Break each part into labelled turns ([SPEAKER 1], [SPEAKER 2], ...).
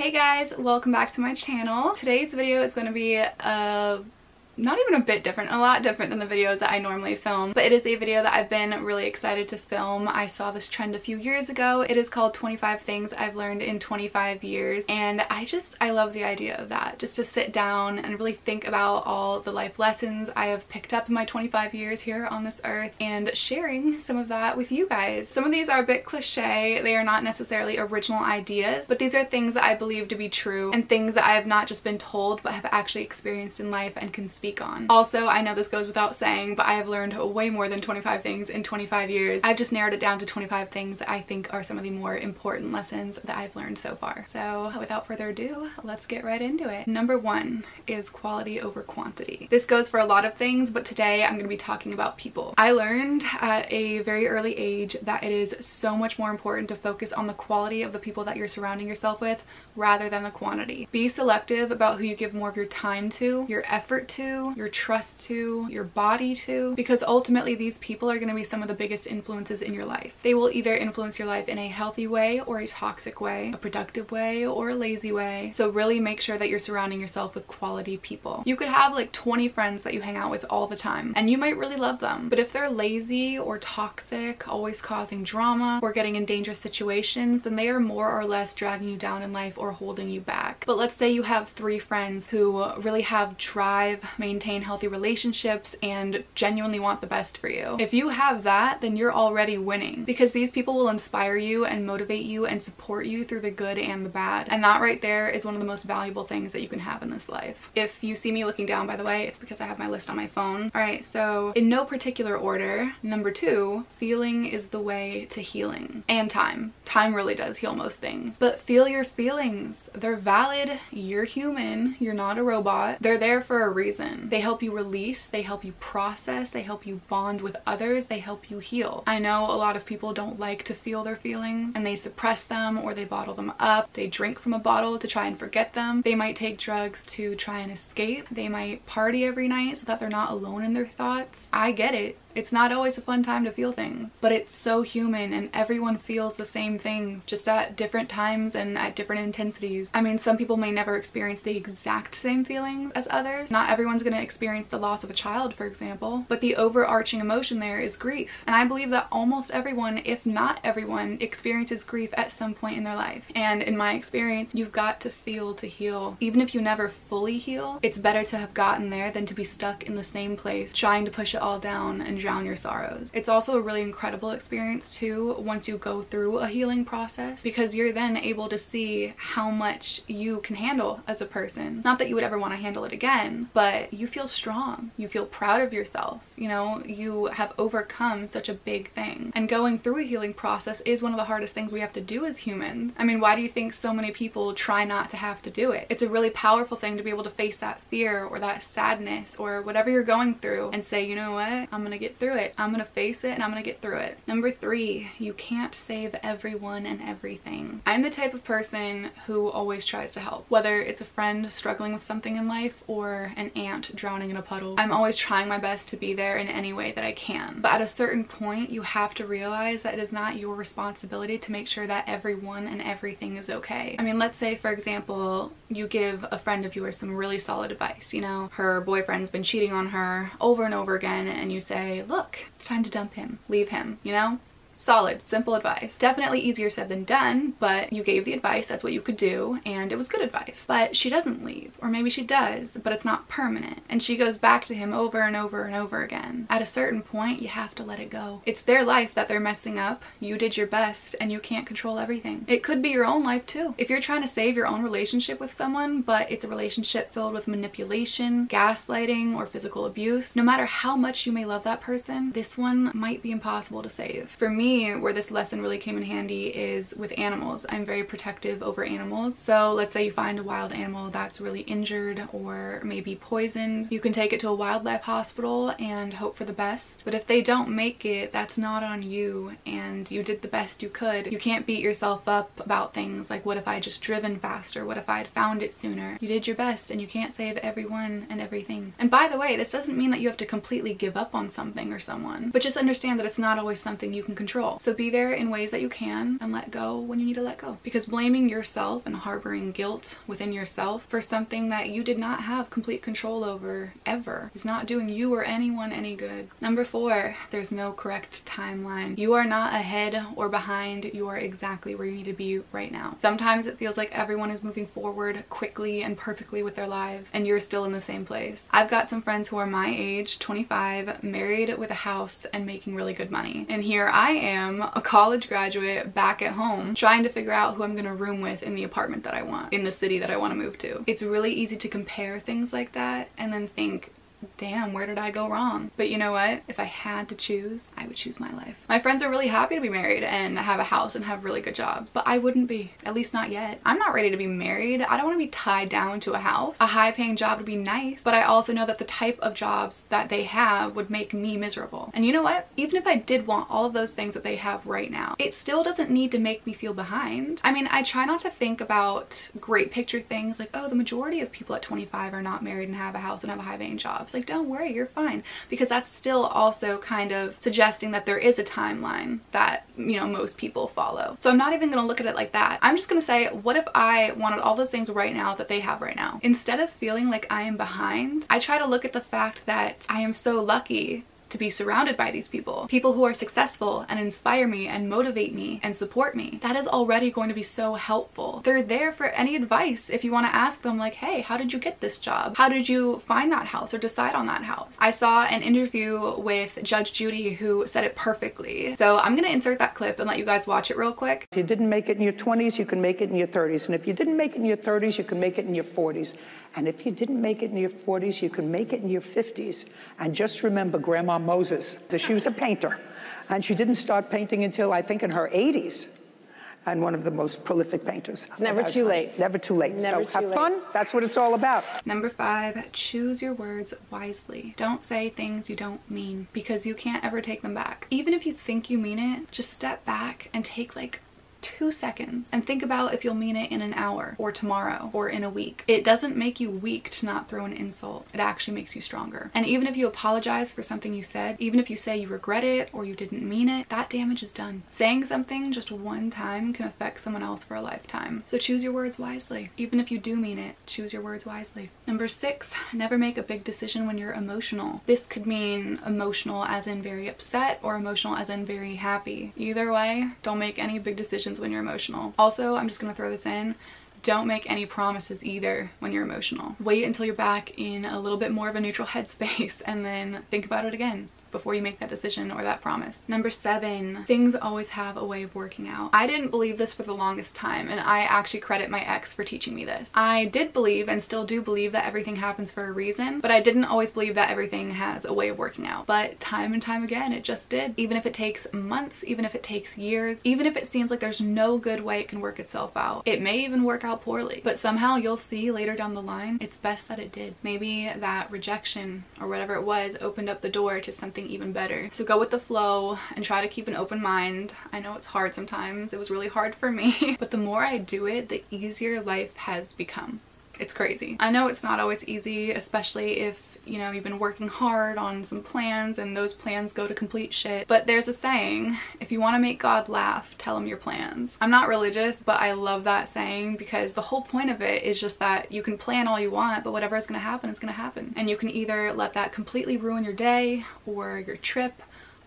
[SPEAKER 1] Hey guys, welcome back to my channel. Today's video is going to be not even a bit different, a lot different than the videos that I normally film, but it is a video that I've been really excited to film. I saw this trend a few years ago. It is called 25 Things I've Learned in 25 Years, and I love the idea of that, just to sit down and really think about all the life lessons I have picked up in my 25 years here on this earth and sharing some of that with you guys. Some of these are a bit cliche, they are not necessarily original ideas, but these are things that I believe to be true and things that I have not just been told but have actually experienced in life and can speak on. Also, I know this goes without saying, but I have learned way more than 25 things in 25 years. I've just narrowed it down to 25 things that I think are some of the more important lessons that I've learned so far. So without further ado, let's get right into it. Number one is quality over quantity. This goes for a lot of things, but today I'm going to be talking about people. I learned at a very early age that it is so much more important to focus on the quality of the people that you're surrounding yourself with rather than the quantity. Be selective about who you give more of your time to, your effort to, your trust to, your body to, because ultimately these people are going to be some of the biggest influences in your life. They will either influence your life in a healthy way or a toxic way, a productive way or a lazy way. So really make sure that you're surrounding yourself with quality people. You could have like 20 friends that you hang out with all the time and you might really love them, but if they're lazy or toxic, always causing drama or getting in dangerous situations, then they are more or less dragging you down in life or holding you back. But let's say you have 3 friends who really have drive, maintain healthy relationships, and genuinely want the best for you. If you have that, then you're already winning, because these people will inspire you and motivate you and support you through the good and the bad. And that right there is one of the most valuable things that you can have in this life. If you see me looking down, by the way, it's because I have my list on my phone. Alright, so in no particular order, number 2, feeling is the way to healing. And time. Time really does heal most things. But feel your feelings. They're valid. You're human. You're not a robot. They're there for a reason. They help you release, they help you process, they help you bond with others, they help you heal. I know a lot of people don't like to feel their feelings and they suppress them or they bottle them up. They drink from a bottle to try and forget them. They might take drugs to try and escape. They might party every night so that they're not alone in their thoughts. I get it. It's not always a fun time to feel things, but it's so human and everyone feels the same things, just at different times and at different intensities. I mean, some people may never experience the exact same feelings as others. Not everyone's going to experience the loss of a child, for example, but the overarching emotion there is grief. And I believe that almost everyone, if not everyone, experiences grief at some point in their life. And in my experience, you've got to feel to heal. Even if you never fully heal, it's better to have gotten there than to be stuck in the same place, trying to push it all down and drown your sorrows. It's also a really incredible experience too once you go through a healing process, because you're then able to see how much you can handle as a person. Not that you would ever want to handle it again, but you feel strong. You feel proud of yourself. You know, you have overcome such a big thing. And going through a healing process is one of the hardest things we have to do as humans. I mean, why do you think so many people try not to have to do it? It's a really powerful thing to be able to face that fear or that sadness or whatever you're going through and say, you know what, I'm gonna get through it. I'm gonna face it and I'm gonna get through it. Number 3, you can't save everyone and everything. I'm the type of person who always tries to help, whether it's a friend struggling with something in life or an ant drowning in a puddle. I'm always trying my best to be there in any way that I can. But at a certain point, you have to realize that it is not your responsibility to make sure that everyone and everything is okay. I mean, let's say, for example, you give a friend of yours some really solid advice. You know, her boyfriend's been cheating on her over and over again, and you say, look, it's time to dump him, leave him, you know? Solid, simple advice. Definitely easier said than done, but you gave the advice, that's what you could do, and it was good advice. But she doesn't leave, or maybe she does, but it's not permanent, and she goes back to him over and over and over again. At a certain point, you have to let it go. It's their life that they're messing up. You did your best, and you can't control everything. It could be your own life too. If you're trying to save your own relationship with someone, but it's a relationship filled with manipulation, gaslighting, or physical abuse, no matter how much you may love that person, this one might be impossible to save. For me, where this lesson really came in handy is with animals. I'm very protective over animals. So let's say you find a wild animal that's really injured or maybe poisoned. You can take it to a wildlife hospital and hope for the best. But if they don't make it, that's not on you, and you did the best you could. You can't beat yourself up about things like, what if I had just driven faster? What if I had found it sooner? You did your best, and you can't save everyone and everything. And by the way, this doesn't mean that you have to completely give up on something or someone, but just understand that it's not always something you can control control. So be there in ways that you can and let go when you need to let go. Because blaming yourself and harboring guilt within yourself for something that you did not have complete control over ever is not doing you or anyone any good. Number 4, there's no correct timeline. You are not ahead or behind. You are exactly where you need to be right now. Sometimes it feels like everyone is moving forward quickly and perfectly with their lives and you're still in the same place. I've got some friends who are my age, 25, married with a house and making really good money. And here I am, a college graduate back at home, trying to figure out who I'm gonna room with in the apartment that I want, in the city that I want to move to. It's really easy to compare things like that and then think, damn, where did I go wrong? But you know what? If I had to choose, I would choose my life. My friends are really happy to be married and have a house and have really good jobs, but I wouldn't be, at least not yet. I'm not ready to be married. I don't want to be tied down to a house. A high-paying job would be nice, but I also know that the type of jobs that they have would make me miserable. And you know what? Even if I did want all of those things that they have right now, it still doesn't need to make me feel behind. I mean, I try not to think about great picture things like, oh, the majority of people at 25 are not married and have a house and have a high-paying job. Like, don't worry, you're fine, because that's still also kind of suggesting that there is a timeline that, you know, most people follow. So I'm not even gonna look at it like that. I'm just gonna say, what if I wanted all those things right now that they have right now? Instead of feeling like I am behind, I try to look at the fact that I am so lucky to be surrounded by these people who are successful and inspire me and motivate me and support me. That is already going to be so helpful. They're there for any advice if you want to ask them, like, hey, how did you get this job? How did you find that house or decide on that house? I saw an interview with Judge Judy who said it perfectly. So I'm gonna insert that clip and let you guys watch it real quick.
[SPEAKER 2] If you didn't make it in your 20s, you can make it in your 30s. And if you didn't make it in your 30s, you can make it in your 40s. And if you didn't make it in your 40s, you can make it in your 50s. And just remember Grandma Moses. She was a painter, and she didn't start painting until, I think, in her 80s. And one of the most prolific painters.
[SPEAKER 3] It's never too late.
[SPEAKER 2] Never too late.
[SPEAKER 3] Never
[SPEAKER 2] So
[SPEAKER 3] too
[SPEAKER 2] have
[SPEAKER 3] late.
[SPEAKER 2] fun. That's what it's all about.
[SPEAKER 1] Number 5, choose your words wisely. Don't say things you don't mean, because you can't ever take them back. Even if you think you mean it, just step back and take like 2 seconds and think about if you'll mean it in an hour or tomorrow or in a week. It doesn't make you weak to not throw an insult. It actually makes you stronger. And even if you apologize for something you said, even if you say you regret it or you didn't mean it, that damage is done. Saying something just one time can affect someone else for a lifetime. So choose your words wisely. Even if you do mean it, choose your words wisely. Number 6, never make a big decision when you're emotional. This could mean emotional as in very upset or emotional as in very happy. Either way, don't make any big decisions when you're emotional. Also, I'm just gonna throw this in, don't make any promises either when you're emotional. Wait until you're back in a little bit more of a neutral headspace and then think about it again before you make that decision or that promise. Number 7, things always have a way of working out. I didn't believe this for the longest time, and I actually credit my ex for teaching me this. I did believe and still do believe that everything happens for a reason, but I didn't always believe that everything has a way of working out. But time and time again, it just did. Even if it takes months, even if it takes years, even if it seems like there's no good way it can work itself out. It may even work out poorly, but somehow you'll see later down the line, it's best that it did. Maybe that rejection or whatever it was opened up the door to something even better. So go with the flow and try to keep an open mind. I know it's hard sometimes. It was really hard for me, but the more I do it, the easier life has become. It's crazy. I know it's not always easy, especially if, you know, you've been working hard on some plans and those plans go to complete shit. But there's a saying, if you want to make God laugh, tell him your plans. I'm not religious, but I love that saying because the whole point of it is just that you can plan all you want, but whatever is going to happen is going to happen. And you can either let that completely ruin your day or your trip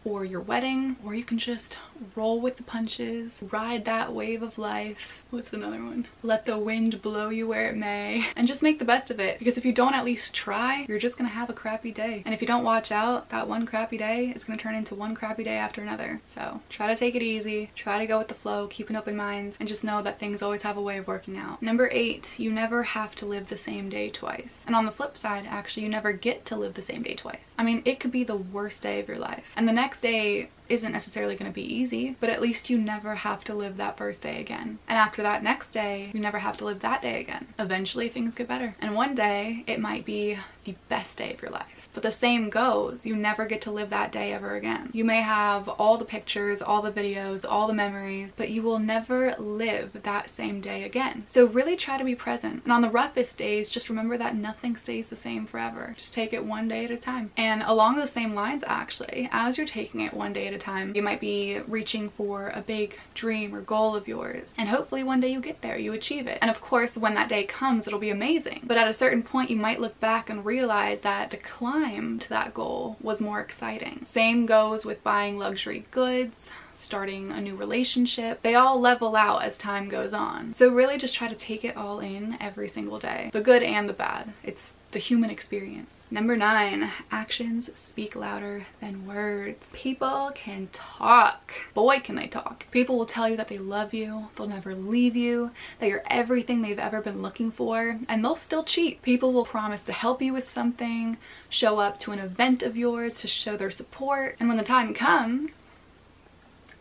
[SPEAKER 1] or your wedding, or you can just roll with the punches, ride that wave of life. What's another one? Let the wind blow you where it may, and just make the best of it. Because if you don't at least try, you're just gonna have a crappy day. And if you don't watch out, that one crappy day is gonna turn into one crappy day after another. So try to take it easy, try to go with the flow, keep an open mind, and just know that things always have a way of working out. Number 8, you never have to live the same day twice. And on the flip side, actually, you never get to live the same day twice. I mean, it could be the worst day of your life, and the next day isn't necessarily going to be easy, but at least you never have to live that first day again. And after that next day, you never have to live that day again. Eventually things get better. And one day it might be the best day of your life. But the same goes, you never get to live that day ever again. You may have all the pictures, all the videos, all the memories, but you will never live that same day again. So really try to be present. And on the roughest days, just remember that nothing stays the same forever. Just take it one day at a time. And along those same lines, actually, as you're taking it one day at a the time. You might be reaching for a big dream or goal of yours, and hopefully one day you get there, you achieve it. And of course, when that day comes, it'll be amazing. But at a certain point, you might look back and realize that the climb to that goal was more exciting. Same goes with buying luxury goods, starting a new relationship. They all level out as time goes on. So really just try to take it all in every single day, the good and the bad. It's the human experience. Number 9, actions speak louder than words. People can talk. Boy, can they talk. People will tell you that they love you, they'll never leave you, that you're everything they've ever been looking for, and they'll still cheat. People will promise to help you with something, show up to an event of yours to show their support, and when the time comes,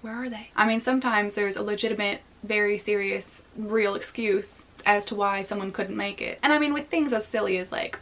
[SPEAKER 1] where are they? I mean, sometimes there's a legitimate, very serious, real excuse as to why someone couldn't make it. And I mean, with things as silly as like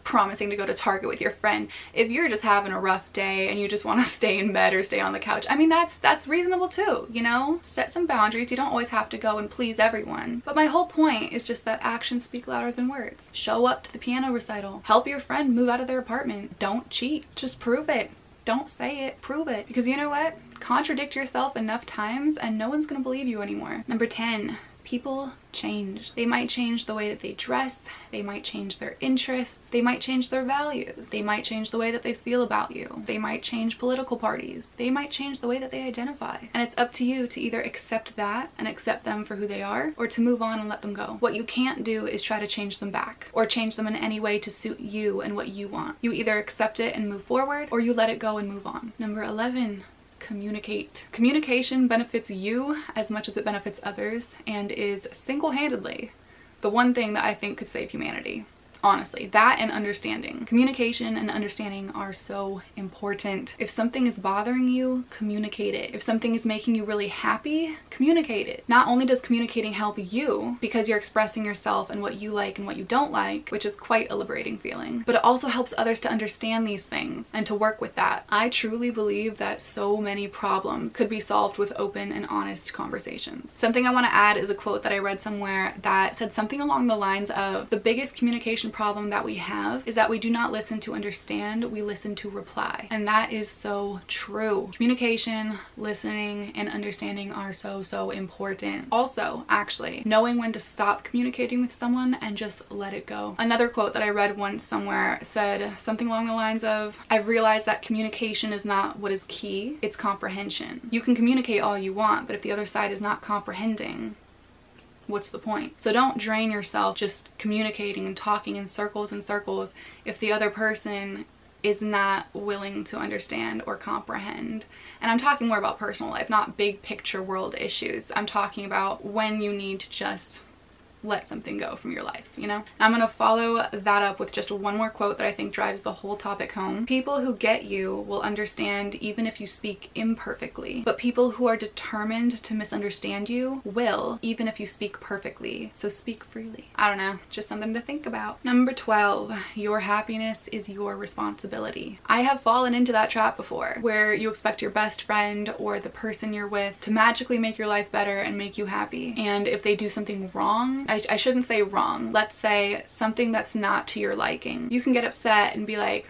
[SPEAKER 1] promising to go to Target with your friend, if you're just having a rough day and you just want to stay in bed or stay on the couch, I mean, that's reasonable too, you know? Set some boundaries. You don't always have to go and please everyone. But my whole point is just that actions speak louder than words. Show up to the piano recital. Help your friend move out of their apartment. Don't cheat. Just prove it. Don't say it, prove it. Because you know what? Contradict yourself enough times and no one's gonna believe you anymore. Number 10, people change. They might change the way that they dress, they might change their interests, they might change their values, they might change the way that they feel about you, they might change political parties, they might change the way that they identify. And it's up to you to either accept that and accept them for who they are, or to move on and let them go. What you can't do is try to change them back, or change them in any way to suit you and what you want. You either accept it and move forward, or you let it go and move on. Number 11, communicate. Communication benefits you as much as it benefits others, and is single-handedly the one thing that I think could save humanity. Honestly, that and understanding. Communication and understanding are so important. If something is bothering you, communicate it. If something is making you really happy, communicate it. Not only does communicating help you because you're expressing yourself and what you like and what you don't like, which is quite a liberating feeling, but it also helps others to understand these things and to work with that. I truly believe that so many problems could be solved with open and honest conversations. Something I want to add is a quote that I read somewhere that said something along the lines of, the biggest communication problem that we have is that we do not listen to understand, we listen to reply. And that is so true. Communication, listening, and understanding are so important. Also, actually, knowing when to stop communicating with someone and just let it go. Another quote that I read once somewhere said something along the lines of, I've realized that communication is not what is key, it's comprehension. You can communicate all you want, but if the other side is not comprehending, what's the point? So don't drain yourself just communicating and talking in circles and circles if the other person is not willing to understand or comprehend. And I'm talking more about personal life, not big picture world issues. I'm talking about when you need to just let something go from your life, you know? I'm gonna follow that up with just one more quote that I think drives the whole topic home. People who get you will understand even if you speak imperfectly, but people who are determined to misunderstand you will, even if you speak perfectly. So speak freely. I don't know, just something to think about. Number 12, your happiness is your responsibility. I have fallen into that trap before, where you expect your best friend or the person you're with to magically make your life better and make you happy. And if they do something wrong, I shouldn't say wrong, let's say something that's not to your liking, you can get upset and be like,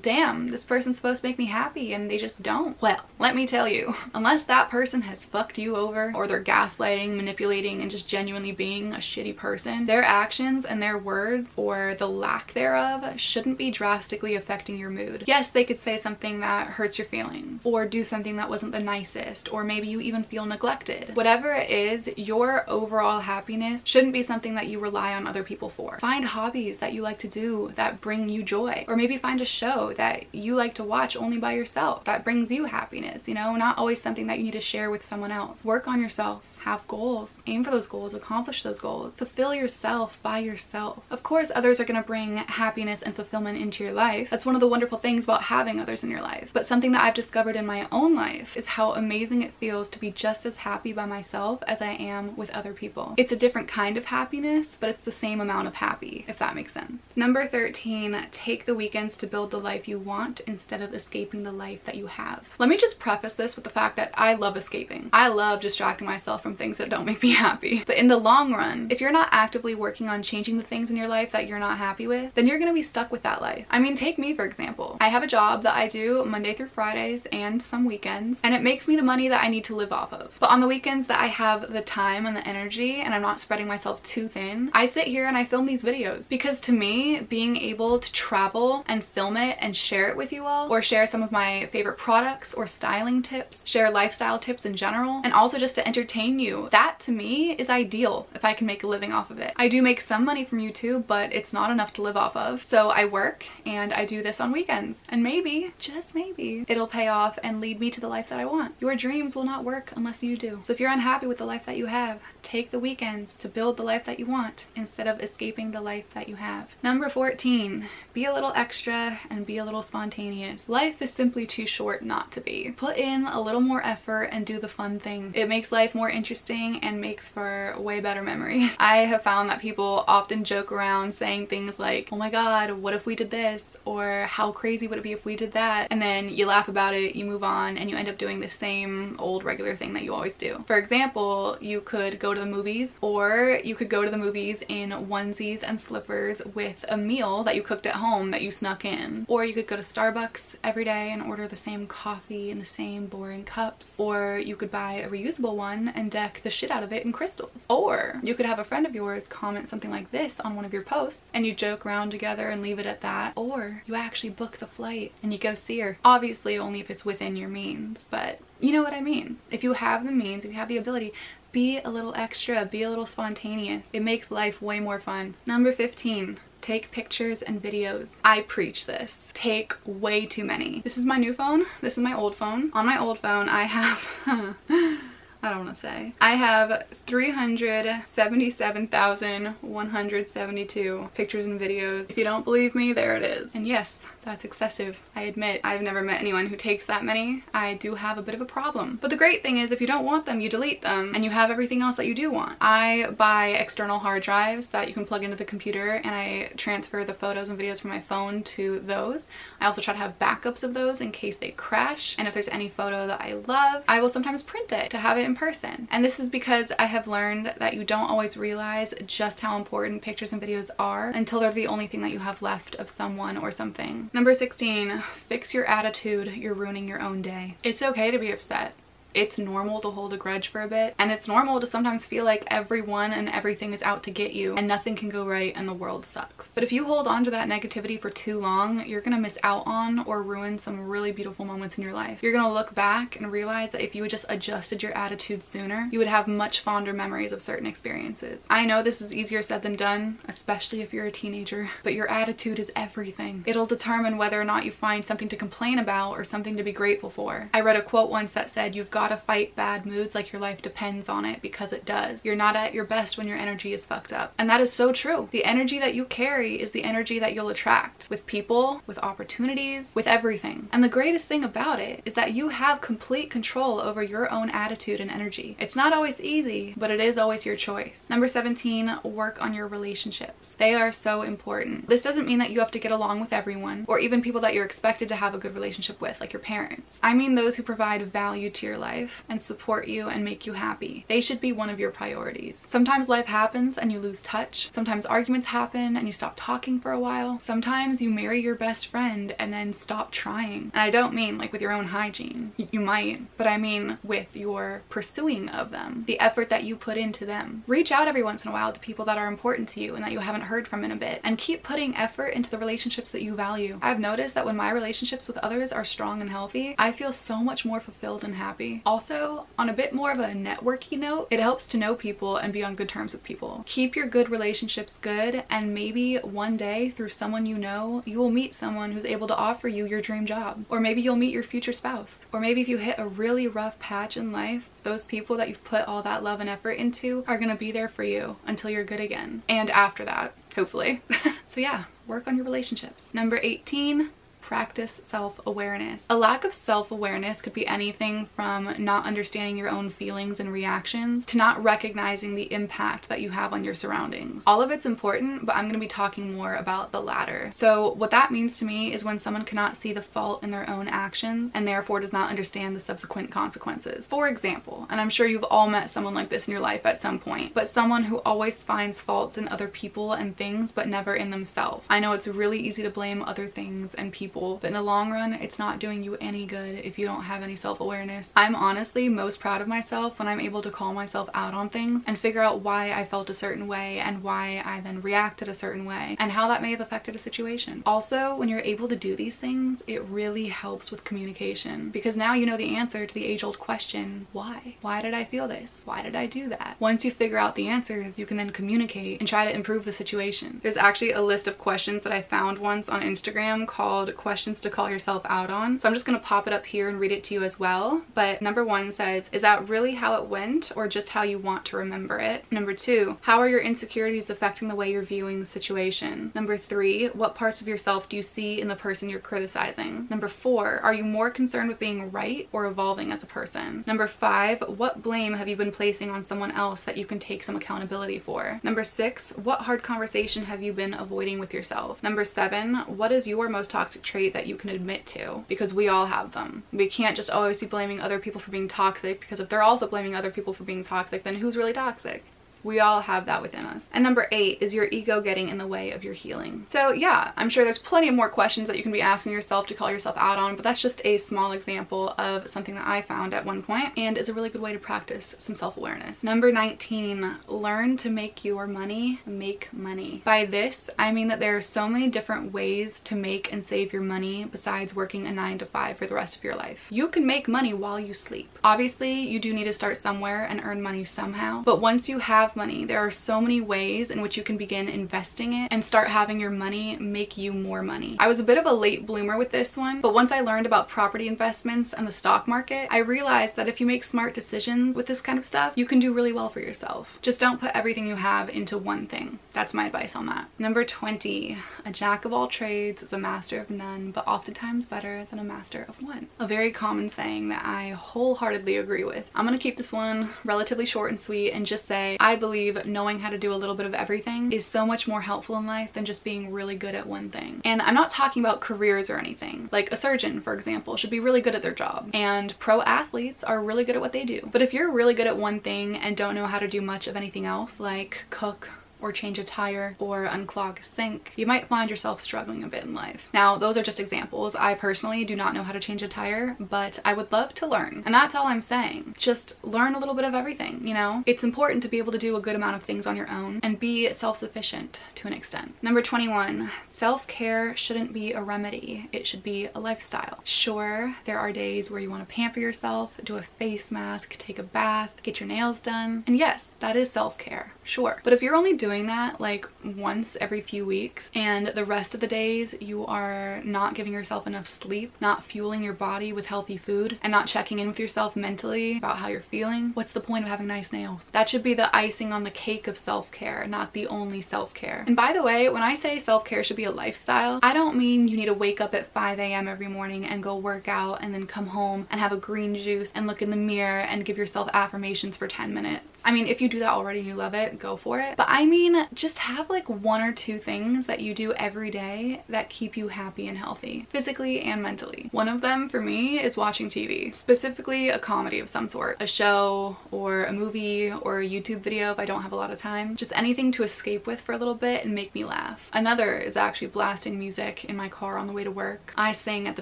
[SPEAKER 1] damn, this person's supposed to make me happy and they just don't. Well, let me tell you, unless that person has fucked you over, or they're gaslighting, manipulating, and just genuinely being a shitty person, their actions and their words, or the lack thereof, shouldn't be drastically affecting your mood. Yes, they could say something that hurts your feelings, or do something that wasn't the nicest, or maybe you even feel neglected. Whatever it is, your overall happiness shouldn't be something that you rely on other people for. Find hobbies that you like to do that bring you joy, or maybe find a show that you like to watch only by yourself that brings you happiness, you know, not always something that you need to share with someone else. Work on yourself. Have goals, aim for those goals, accomplish those goals, fulfill yourself by yourself. Of course, others are going to bring happiness and fulfillment into your life. That's one of the wonderful things about having others in your life. But something that I've discovered in my own life is how amazing it feels to be just as happy by myself as I am with other people. It's a different kind of happiness, but it's the same amount of happy, if that makes sense. Number 13, take the weekends to build the life you want instead of escaping the life that you have. Let me just preface this with the fact that I love escaping. I love distracting myself from some things that don't make me happy. But in the long run, if you're not actively working on changing the things in your life that you're not happy with, then you're gonna be stuck with that life. I mean, take me for example. I have a job that I do Monday through Fridays and some weekends, and it makes me the money that I need to live off of. But on the weekends that I have the time and the energy and I'm not spreading myself too thin, I sit here and I film these videos, because to me, being able to travel and film it and share it with you all, or share some of my favorite products or styling tips, share lifestyle tips in general, and also just to entertain you, that to me is ideal if I can make a living off of it. I do make some money from YouTube, but it's not enough to live off of. So I work and I do this on weekends, and maybe, just maybe, it'll pay off and lead me to the life that I want. Your dreams will not work unless you do. So if you're unhappy with the life that you have, take the weekends to build the life that you want instead of escaping the life that you have. Number 14, be a little extra and be a little spontaneous. Life is simply too short not to be. Put in a little more effort and do the fun thing. It makes life more interesting and makes for way better memories. I have found that people often joke around saying things like, oh my god, what if we did this? Or how crazy would it be if we did that? And then you laugh about it, you move on, and you end up doing the same old regular thing that you always do. For example, you could go to the movies, or you could go to the movies in onesies and slippers with a meal that you cooked at home that you snuck in. Or you could go to Starbucks every day and order the same coffee in the same boring cups. Or you could buy a reusable one and deck the shit out of it in crystals. Or you could have a friend of yours comment something like this on one of your posts, and you joke around together and leave it at that. Or you actually book the flight and you go see her. Obviously only if it's within your means, but you know what I mean. If you have the means, if you have the ability, be a little extra, be a little spontaneous. It makes life way more fun. Number 15. Take pictures and videos. I preach this. Take way too many. This is my new phone. This is my old phone. On my old phone, I have I don't want to say. I have 377,172 pictures and videos. If you don't believe me, there it is. And yes, that's excessive. I admit, I've never met anyone who takes that many. I do have a bit of a problem. But the great thing is, if you don't want them, you delete them and you have everything else that you do want. I buy external hard drives that you can plug into the computer, and I transfer the photos and videos from my phone to those. I also try to have backups of those in case they crash. And if there's any photo that I love, I will sometimes print it to have it in person. And this is because I have learned that you don't always realize just how important pictures and videos are until they're the only thing that you have left of someone or something. Number 16, fix your attitude. You're ruining your own day. It's okay to be upset. It's normal to hold a grudge for a bit, and it's normal to sometimes feel like everyone and everything is out to get you and nothing can go right and the world sucks. But if you hold on to that negativity for too long, you're gonna miss out on or ruin some really beautiful moments in your life. You're gonna look back and realize that if you had just adjusted your attitude sooner, you would have much fonder memories of certain experiences. I know this is easier said than done, especially if you're a teenager, but your attitude is everything. It'll determine whether or not you find something to complain about or something to be grateful for. I read a quote once that said, you've got to fight bad moods like your life depends on it, because it does. You're not at your best when your energy is fucked up. And that is so true. The energy that you carry is the energy that you'll attract, with people, with opportunities, with everything. And the greatest thing about it is that you have complete control over your own attitude and energy. It's not always easy, but it is always your choice. Number 17, work on your relationships. They are so important. This doesn't mean that you have to get along with everyone, or even people that you're expected to have a good relationship with, like your parents. I mean those who provide value to your life and support you and make you happy. They should be one of your priorities. Sometimes life happens and you lose touch. Sometimes arguments happen and you stop talking for a while. Sometimes you marry your best friend and then stop trying. And I don't mean like with your own hygiene. You might, but I mean with your pursuing of them, the effort that you put into them. Reach out every once in a while to people that are important to you and that you haven't heard from in a bit, and keep putting effort into the relationships that you value. I've noticed that when my relationships with others are strong and healthy, I feel so much more fulfilled and happy. Also, on a bit more of a networky note, it helps to know people and be on good terms with people. Keep your good relationships good, and maybe one day through someone you know, you will meet someone who's able to offer you your dream job. Or maybe you'll meet your future spouse. Or maybe if you hit a really rough patch in life, those people that you've put all that love and effort into are gonna be there for you until you're good again. And after that, hopefully. So yeah, work on your relationships. Number 18, practice self-awareness. A lack of self-awareness could be anything from not understanding your own feelings and reactions to not recognizing the impact that you have on your surroundings. All of it's important, but I'm going to be talking more about the latter. So what that means to me is when someone cannot see the fault in their own actions and therefore does not understand the subsequent consequences. For example, and I'm sure you've all met someone like this in your life at some point, but someone who always finds faults in other people and things but never in themselves. I know it's really easy to blame other things and people, but in the long run, it's not doing you any good if you don't have any self-awareness. I'm honestly most proud of myself when I'm able to call myself out on things and figure out why I felt a certain way and why I then reacted a certain way and how that may have affected a situation. Also, when you're able to do these things, it really helps with communication because now you know the answer to the age-old question, why? Why did I feel this? Why did I do that? Once you figure out the answers, you can then communicate and try to improve the situation. There's actually a list of questions that I found once on Instagram called questions to call yourself out on. So I'm just going to pop it up here and read it to you as well. But number 1 says, is that really how it went or just how you want to remember it? Number 2, how are your insecurities affecting the way you're viewing the situation? Number 3, what parts of yourself do you see in the person you're criticizing? Number 4, are you more concerned with being right or evolving as a person? Number 5, what blame have you been placing on someone else that you can take some accountability for? Number 6, what hard conversation have you been avoiding with yourself? Number 7, what is your most toxic trait that you can admit to? Because we all have them. We can't just always be blaming other people for being toxic, because if they're also blaming other people for being toxic, then who's really toxic? We all have that within us. And number 8, is your ego getting in the way of your healing? So yeah, I'm sure there's plenty of more questions that you can be asking yourself to call yourself out on, but that's just a small example of something that I found at one point and is a really good way to practice some self-awareness. Number 19, learn to make your money make money. By this, I mean that there are so many different ways to make and save your money besides working a 9 to 5 for the rest of your life. You can make money while you sleep. Obviously, you do need to start somewhere and earn money somehow, but once you have money, there are so many ways in which you can begin investing it and start having your money make you more money. I was a bit of a late bloomer with this one, but once I learned about property investments and the stock market, I realized that if you make smart decisions with this kind of stuff, you can do really well for yourself. Just don't put everything you have into one thing. That's my advice on that. Number 20, a jack of all trades is a master of none, but oftentimes better than a master of one. A very common saying that I wholeheartedly agree with. I'm gonna keep this one relatively short and sweet and just say, I believe knowing how to do a little bit of everything is so much more helpful in life than just being really good at one thing. And I'm not talking about careers or anything. Like a surgeon, for example, should be really good at their job, and pro athletes are really good at what they do. But if you're really good at one thing and don't know how to do much of anything else, like cook, or change a tire, or unclog a sink, you might find yourself struggling a bit in life. Now, those are just examples. I personally do not know how to change a tire, but I would love to learn. And that's all I'm saying. Just learn a little bit of everything, you know? It's important to be able to do a good amount of things on your own and be self-sufficient to an extent. Number 21, self-care shouldn't be a remedy. It should be a lifestyle. Sure, there are days where you want to pamper yourself, do a face mask, take a bath, get your nails done. And yes, that is self-care, sure. But if you're only doing that like once every few weeks and the rest of the days you are not giving yourself enough sleep, not fueling your body with healthy food, and not checking in with yourself mentally about how you're feeling, what's the point of having nice nails? That should be the icing on the cake of self-care, not the only self-care. And by the way, when I say self-care should be a lifestyle, I don't mean you need to wake up at 5 a.m. every morning and go work out and then come home and have a green juice and look in the mirror and give yourself affirmations for 10 minutes. I mean, if you do that already and you love it, go for it. But I mean, just have like 1 or 2 things that you do every day that keep you happy and healthy, physically and mentally. One of them for me is watching TV, specifically a comedy of some sort, a show or a movie or a YouTube video if I don't have a lot of time. Just anything to escape with for a little bit and make me laugh. Another is actually blasting music in my car on the way to work. I sing at the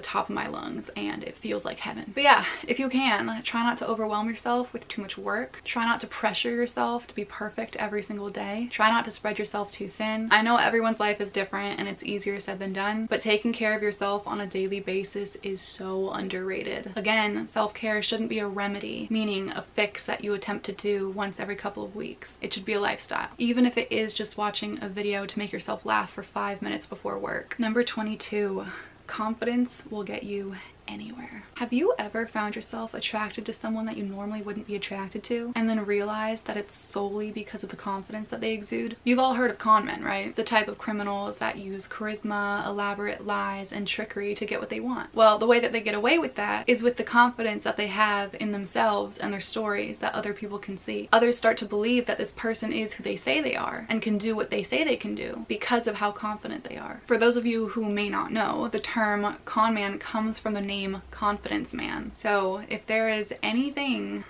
[SPEAKER 1] top of my lungs and it feels like heaven. But yeah, if you can, try not to overwhelm yourself with too much work. Try not to pressure yourself to be perfect every single day. Try not to spread yourself too thin. I know everyone's life is different and it's easier said than done, but taking care of yourself on a daily basis is so underrated. Again, self-care shouldn't be a remedy, meaning a fix that you attempt to do once every couple of weeks. It should be a lifestyle, even if it is just watching a video to make yourself laugh for 5 minutes before work. Number 22, confidence will get you anywhere. Have you ever found yourself attracted to someone that you normally wouldn't be attracted to and then realized that it's solely because of the confidence that they exude? You've all heard of con men, right? The type of criminals that use charisma, elaborate lies, and trickery to get what they want. Well, the way that they get away with that is with the confidence that they have in themselves and their stories that other people can see. Others start to believe that this person is who they say they are and can do what they say they can do because of how confident they are. For those of you who may not know, the term con man comes from the name confidence man. So if there is anything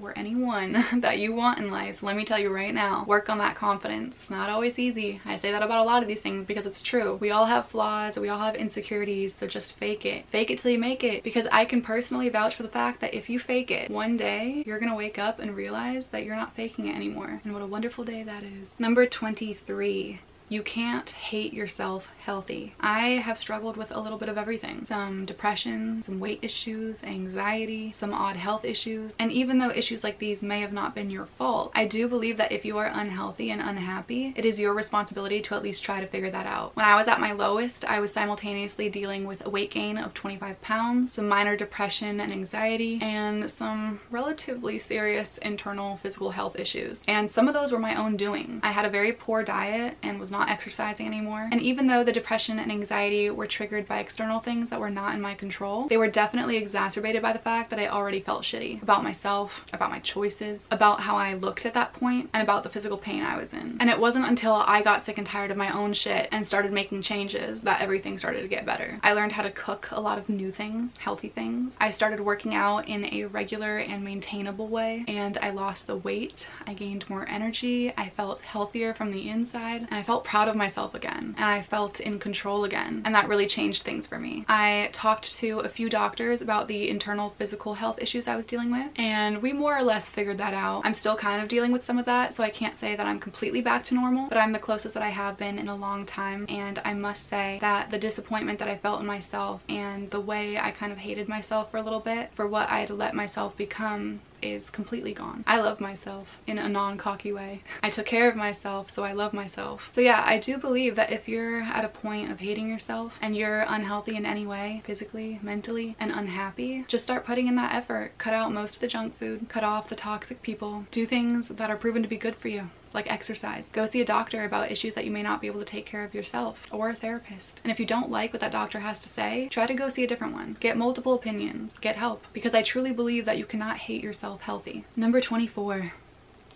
[SPEAKER 1] or anyone that you want in life, let me tell you right now, work on that confidence. It's not always easy. I say that about a lot of these things because it's true. We all have flaws, we all have insecurities, so just fake it. Fake it till you make it, because I can personally vouch for the fact that if you fake it, one day you're gonna wake up and realize that you're not faking it anymore. And what a wonderful day that is. Number 23. You can't hate yourself healthy. I have struggled with a little bit of everything. Some depression, some weight issues, anxiety, some odd health issues. And even though issues like these may have not been your fault, I do believe that if you are unhealthy and unhappy, it is your responsibility to at least try to figure that out. When I was at my lowest, I was simultaneously dealing with a weight gain of 25 pounds, some minor depression and anxiety, and some relatively serious internal physical health issues. And some of those were my own doing. I had a very poor diet and was not exercising anymore. And even though the depression and anxiety were triggered by external things that were not in my control, they were definitely exacerbated by the fact that I already felt shitty about myself, about my choices, about how I looked at that point, and about the physical pain I was in. And it wasn't until I got sick and tired of my own shit and started making changes that everything started to get better. I learned how to cook a lot of new things, healthy things. I started working out in a regular and maintainable way, and I lost the weight. I gained more energy. I felt healthier from the inside, and I felt proud of myself again, and I felt in control again, and that really changed things for me. I talked to a few doctors about the internal physical health issues I was dealing with, and we more or less figured that out. I'm still kind of dealing with some of that, so I can't say that I'm completely back to normal, but I'm the closest that I have been in a long time. And I must say that the disappointment that I felt in myself and the way I kind of hated myself for a little bit for what I had let myself become is completely gone. I love myself in a non-cocky way. I took care of myself, so I love myself. So yeah, I do believe that if you're at a point of hating yourself and you're unhealthy in any way, physically, mentally, and unhappy, just start putting in that effort. Cut out most of the junk food, cut off the toxic people, do things that are proven to be good for you, like exercise. Go see a doctor about issues that you may not be able to take care of yourself, or a therapist. And if you don't like what that doctor has to say, try to go see a different one. Get multiple opinions, get help, because I truly believe that you cannot hate yourself healthy. Number 24,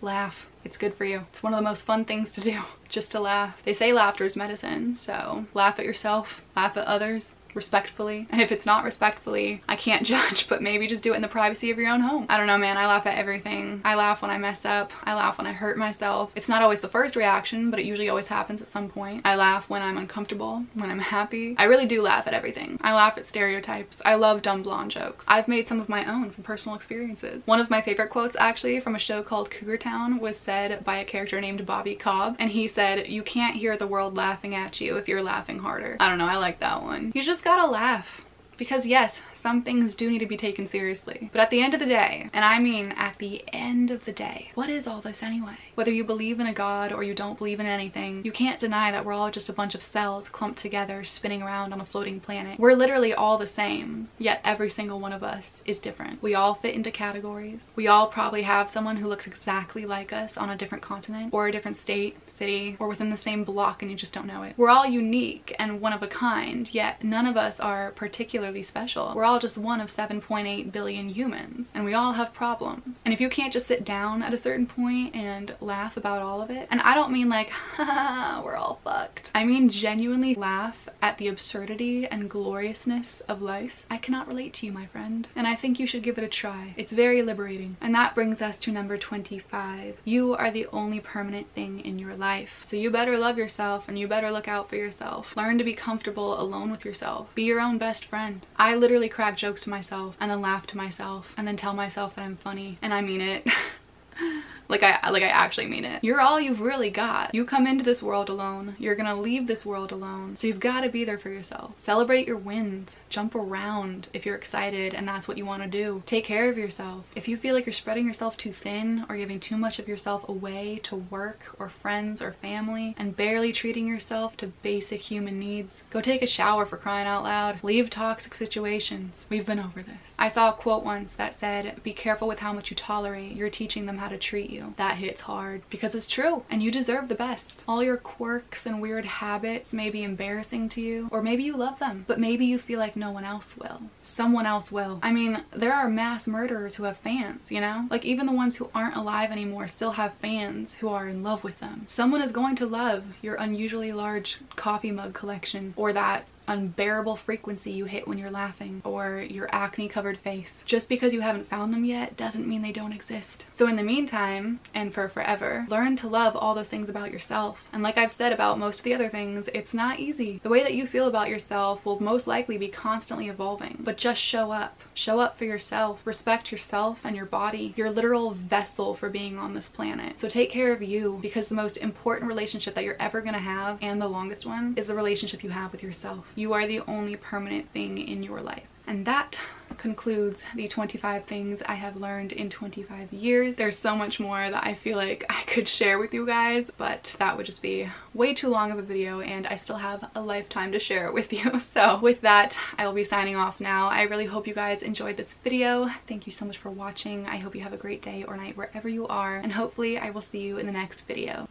[SPEAKER 1] laugh. It's good for you. It's one of the most fun things to do, just to laugh. They say laughter is medicine, so laugh at yourself, laugh at others, respectfully. And if it's not respectfully, I can't judge, but maybe just do it in the privacy of your own home. I don't know, man. I laugh at everything. I laugh when I mess up. I laugh when I hurt myself. It's not always the first reaction, but it usually always happens at some point. I laugh when I'm uncomfortable, when I'm happy. I really do laugh at everything. I laugh at stereotypes. I love dumb blonde jokes. I've made some of my own from personal experiences. One of my favorite quotes, actually, from a show called Cougar Town, was said by a character named Bobby Cobb, and he said, "You can't hear the world laughing at you if you're laughing harder." I don't know, I like that one. You just gotta laugh. Because yes, some things do need to be taken seriously. But at the end of the day, and I mean at the end of the day, what is all this anyway? Whether you believe in a god or you don't believe in anything, you can't deny that we're all just a bunch of cells clumped together spinning around on a floating planet. We're literally all the same, yet every single one of us is different. We all fit into categories. We all probably have someone who looks exactly like us on a different continent or a different state, city, or within the same block, and you just don't know it. We're all unique and one of a kind, yet none of us are particularly special. We're all just one of 7.8 billion humans, and we all have problems. And if you can't just sit down at a certain point and laugh about all of it, and I don't mean like, haha, we're all fucked. I mean genuinely laugh at the absurdity and gloriousness of life, I cannot relate to you, my friend. And I think you should give it a try. It's very liberating. And that brings us to number 25. You are the only permanent thing in your life. So you better love yourself and you better look out for yourself. Learn to be comfortable alone with yourself. Be your own best friend. I literally crack jokes to myself and then laugh to myself and then tell myself that I'm funny. And I mean it. Like I actually mean it. You're all you've really got. You come into this world alone. You're gonna leave this world alone. So you've got to be there for yourself. Celebrate your wins. Jump around if you're excited and that's what you want to do. Take care of yourself. If you feel like you're spreading yourself too thin or giving too much of yourself away to work or friends or family and barely treating yourself to basic human needs, go take a shower, for crying out loud. Leave toxic situations. We've been over this. I saw a quote once that said, be careful with how much you tolerate. You're teaching them how to treat you. That hits hard because it's true and you deserve the best. All your quirks and weird habits may be embarrassing to you, or maybe you love them, but maybe you feel like no one else will. Someone else will. I mean, there are mass murderers who have fans, you know? Like even the ones who aren't alive anymore still have fans who are in love with them. Someone is going to love your unusually large coffee mug collection, or that unbearable frequency you hit when you're laughing, or your acne covered face. Just because you haven't found them yet doesn't mean they don't exist. So in the meantime, and for forever, learn to love all those things about yourself. And like I've said about most of the other things, it's not easy. The way that you feel about yourself will most likely be constantly evolving, but just show up. Show up for yourself. Respect yourself and your body, your literal vessel for being on this planet. So take care of you, because the most important relationship that you're ever gonna have, and the longest one, is the relationship you have with yourself. You are the only permanent thing in your life. And that concludes the 25 things I have learned in 25 years. There's so much more that I feel like I could share with you guys, but that would just be way too long of a video, and I still have a lifetime to share it with you. So with that, I will be signing off now. I really hope you guys enjoyed this video. Thank you so much for watching. I hope you have a great day or night wherever you are, and hopefully I will see you in the next video.